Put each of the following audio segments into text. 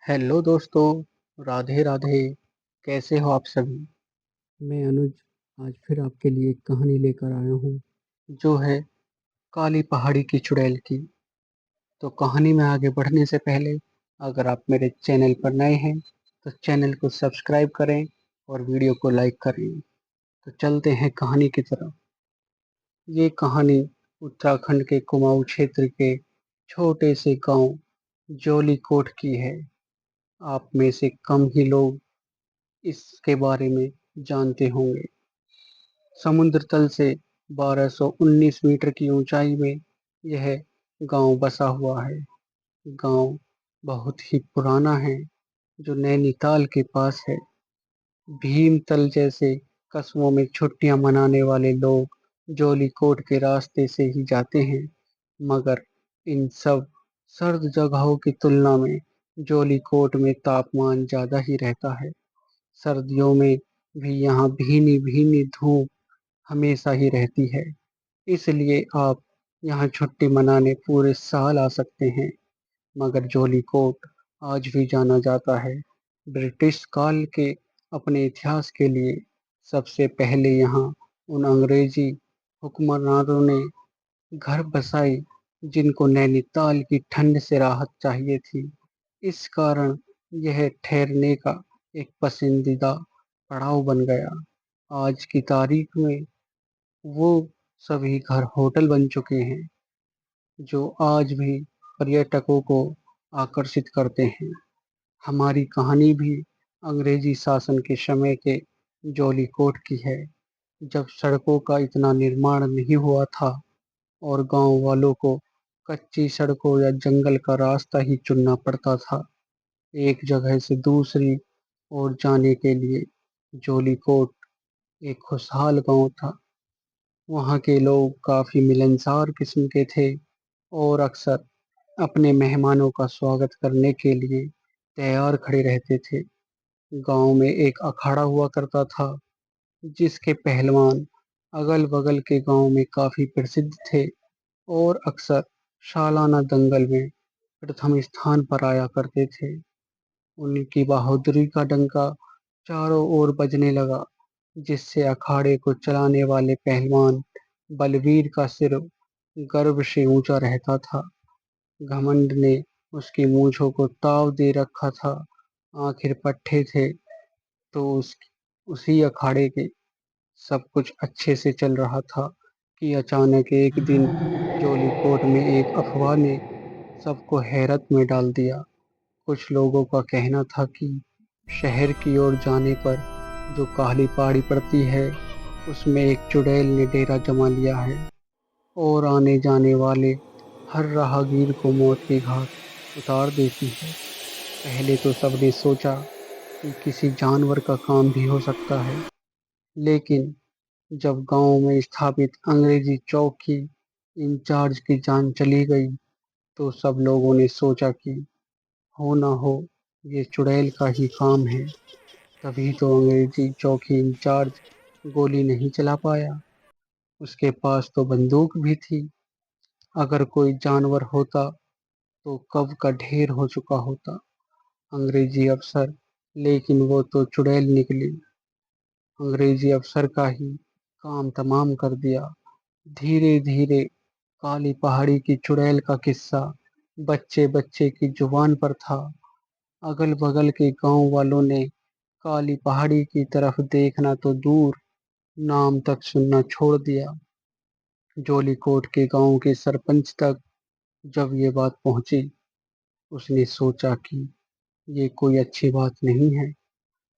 Hello दोस्तों, राधे राधे। कैसे हो आप सभी? मैं अनुज आज फिर आपके लिए एक कहानी लेकर आया हूँ। जो है काली पहाड़ी की चुड़ैल की। तो कहानी में आगे बढ़ने से पहले अगर आप मेरे चैनल पर नए हैं तो चैनल को सब्सक्राइब करें और वीडियो को लाइक करें। तो चलते हैं कहानी की तरफ। ये कहानी उत्तराखंड के कुमाऊं क्षेत्र के छोटे से गांव जोलीकोट की है। आप में से कम ही लोग इसके बारे में जानते होंगे। समुद्र तल से 1219 मीटर की ऊंचाई में यह गांव बसा हुआ है। गांव बहुत ही पुराना है, जो नैनीताल के पास है। भीमतल जैसे कस्बों में छुट्टियां मनाने वाले लोग जोलीकोट के रास्ते से ही जाते हैं, मगर इन सब सर्द जगहों की तुलना में जोलीकोट में तापमान ज्यादा ही रहता है। सर्दियों में भी यहाँ भीनी भीनी धूप हमेशा ही रहती है। इसलिए आप यहाँ छुट्टी मनाने पूरे साल आ सकते हैं। मगर जोलीकोट आज भी जाना जाता है ब्रिटिश काल के अपने इतिहास के लिए। सबसे पहले यहाँ उन अंग्रेजी हुक्मरानों ने घर बसाई जिनको नैनीताल की ठंड से राहत चाहिए थी। इस कारण यह ठहरने का एक पसंदीदा पड़ाव बन गया। आज की तारीख में वो सभी घर होटल बन चुके हैं, जो आज भी पर्यटकों को आकर्षित करते हैं। हमारी कहानी भी अंग्रेजी शासन के समय के जौलीकोट की है, जब सड़कों का इतना निर्माण नहीं हुआ था और गांव वालों को कच्ची सड़कों या जंगल का रास्ता ही चुनना पड़ता था एक जगह से दूसरी ओर जाने के लिए। जौलीकोट एक खुशहाल गांव था। वहाँ के लोग काफी मिलनसार किस्म के थे और अक्सर अपने मेहमानों का स्वागत करने के लिए तैयार खड़े रहते थे। गांव में एक अखाड़ा हुआ करता था, जिसके पहलवान अगल बगल के गांव में काफी प्रसिद्ध थे और अक्सर सालाना दंगल में प्रथम स्थान पर आया करते थे। उनकी बहादुरी का डंका चारों ओर बजने लगा, जिससे अखाड़े को चलाने वाले पहलवान बलवीर का सिर गर्व से ऊंचा रहता था। घमंड ने उसकी मूंछों को ताव दे रखा था। आखिर पट्टे थे तो उसी अखाड़े के सब कुछ अच्छे से चल रहा था कि अचानक एक दिन जोलीकोट में एक अफवाह ने सबको हैरत में डाल दिया। कुछ लोगों का कहना था कि शहर की ओर जाने पर जो काली पहाड़ी पड़ती है, उसमें एक चुड़ैल ने डेरा जमा लिया है और आने जाने वाले हर राहगीर को मौत के घाट उतार देती है। पहले तो सबने सोचा कि किसी जानवर का काम भी हो सकता है, लेकिन जब गांव में स्थापित अंग्रेजी चौकी इंचार्ज की जान चली गई, तो सब लोगों ने सोचा कि हो ना हो ये चुड़ैल का ही काम है। तभी तो अंग्रेजी चौकी इंचार्ज गोली नहीं चला पाया। उसके पास तो बंदूक भी थी। अगर कोई जानवर होता तो कब का ढेर हो चुका होता। अंग्रेजी अफसर, लेकिन वो तो चुड़ैल निकली। अंग्रेजी अफसर का ही काम तमाम कर दिया। धीरे धीरे काली पहाड़ी की चुड़ैल का किस्सा बच्चे बच्चे की जुबान पर था। अगल बगल के गांव वालों ने काली पहाड़ी की तरफ देखना तो दूर, नाम तक सुनना छोड़ दिया। जोलीकोट के गांव के सरपंच तक जब ये बात पहुंची, उसने सोचा कि ये कोई अच्छी बात नहीं है।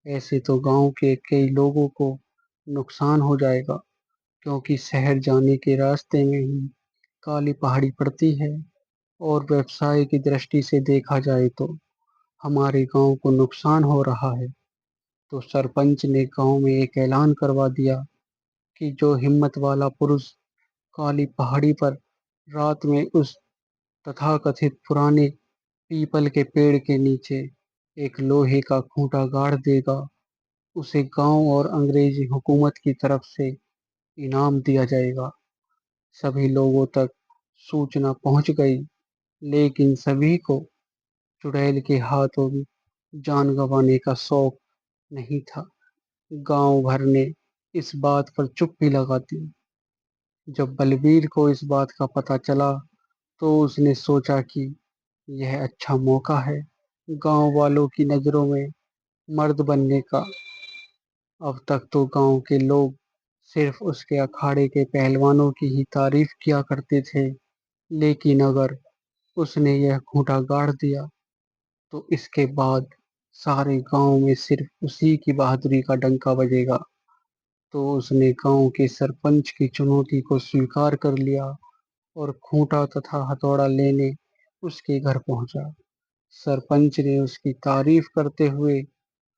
ऐसे तो गांव के कई लोगों को नुकसान हो जाएगा, क्योंकि शहर जाने के रास्ते में ही काली पहाड़ी पड़ती है और व्यवसाय की दृष्टि से देखा जाए तो हमारे गांव को नुकसान हो रहा है। तो सरपंच ने गांव में एक ऐलान करवा दिया कि जो हिम्मत वाला पुरुष काली पहाड़ी पर रात में उस तथाकथित पुराने पीपल के पेड़ के नीचे एक लोहे का खूंटा गाड़ देगा, उसे गांव और अंग्रेजी हुकूमत की तरफ से इनाम दिया जाएगा। सभी लोगों तक सूचना पहुंच गई, लेकिन सभी को चुड़ैल के हाथों जान गंवाने का शौक नहीं था। गांव भर ने इस बात पर चुप्पी लगा दी। जब बलबीर को इस बात का पता चला तो उसने सोचा कि यह अच्छा मौका है गांव वालों की नजरों में मर्द बनने का। अब तक तो गांव के लोग सिर्फ उसके अखाड़े के पहलवानों की ही तारीफ किया करते थे, लेकिन अगर उसने यह खूंटा गाड़ दिया तो इसके बाद सारे गांव में सिर्फ उसी की बहादुरी का डंका बजेगा। तो उसने गांव के सरपंच की चुनौती को स्वीकार कर लिया और खूंटा तथा हथौड़ा लेने उसके घर पहुंचा। सरपंच ने उसकी तारीफ करते हुए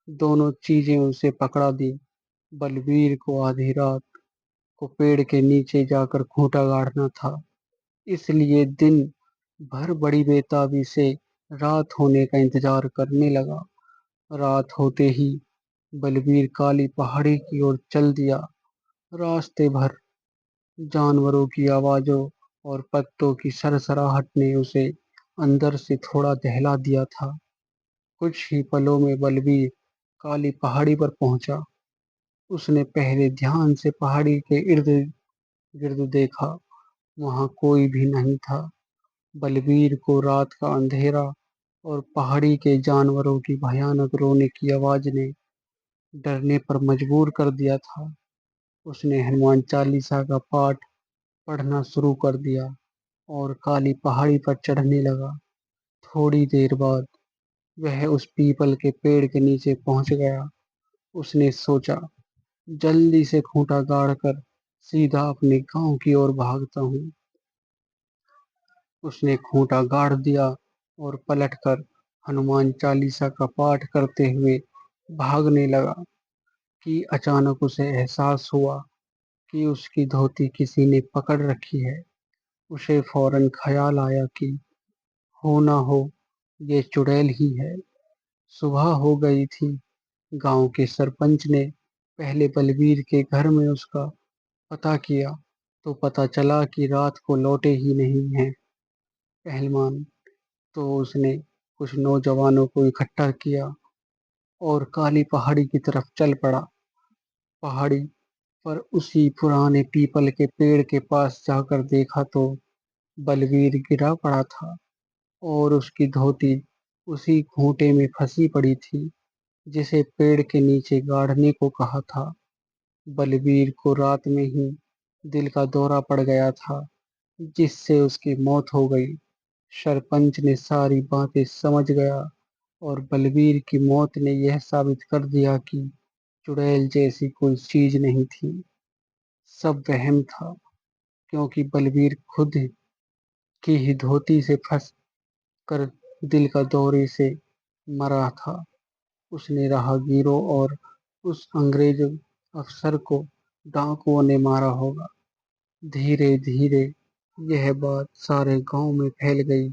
दोनों चीजें उसे पकड़ा दी। बलबीर को आधी रात को पेड़ के नीचे जाकर खूंटा गाड़ना था, इसलिए दिन भर बड़ी बेताबी से रात होने का इंतजार करने लगा। रात होते ही बलबीर काली पहाड़ी की ओर चल दिया। रास्ते भर जानवरों की आवाजों और पत्तों की सरसराहट ने उसे अंदर से थोड़ा दहला दिया था। कुछ ही पलों में बलबीर काली पहाड़ी पर पहुंचा। उसने पहले ध्यान से पहाड़ी के इर्द गिर्द देखा। वहां कोई भी नहीं था। बलबीर को रात का अंधेरा और पहाड़ी के जानवरों की भयानक रोने की आवाज ने डरने पर मजबूर कर दिया था। उसने हनुमान चालीसा का पाठ पढ़ना शुरू कर दिया और काली पहाड़ी पर चढ़ने लगा। थोड़ी देर बाद वह उस पीपल के पेड़ के नीचे पहुंच गया। उसने सोचा, जल्दी से खूंटा गाड़ कर सीधा अपने गांव की ओर भागता हूँ। उसने खूंटा गाड़ दिया और पलटकर हनुमान चालीसा का पाठ करते हुए भागने लगा कि अचानक उसे एहसास हुआ कि उसकी धोती किसी ने पकड़ रखी है। उसे फौरन ख्याल आया कि हो ना हो ये चुड़ैल ही है। सुबह हो गई थी। गांव के सरपंच ने पहले बलबीर के घर में उसका पता किया तो पता चला कि रात को लौटे ही नहीं है पहलवान। तो उसने कुछ नौजवानों को इकट्ठा किया और काली पहाड़ी की तरफ चल पड़ा। पहाड़ी पर उसी पुराने पीपल के पेड़ के पास जाकर देखा तो बलवीर गिरा पड़ा था और उसकी धोती उसी खूंटे में फंसी पड़ी थी जिसे पेड़ के नीचे गाड़ने को कहा था। बलवीर को रात में ही दिल का दौरा पड़ गया था, जिससे उसकी मौत हो गई। सरपंच ने सारी बातें समझ गया और बलवीर की मौत ने यह साबित कर दिया कि चुड़ैल जैसी कोई चीज नहीं थी, सब वहम था। क्योंकि बलवीर खुद की ही धोती से फंस कर दिल का दौरे से मरा था। उसने राहगीरों और उस अंग्रेज अफसर को डाकुओं ने मारा होगा। धीरे धीरे यह बात सारे गांव में फैल गई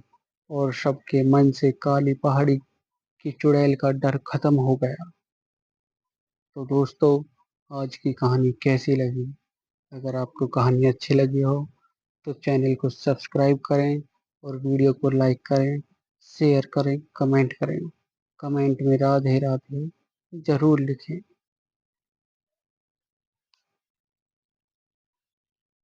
और सबके मन से काली पहाड़ी की चुड़ैल का डर खत्म हो गया। तो दोस्तों, आज की कहानी कैसी लगी? अगर आपको कहानी अच्छी लगी हो तो चैनल को सब्सक्राइब करें और वीडियो को लाइक करें, शेयर करें, कमेंट करें। कमेंट में राधे राधे जरूर लिखें।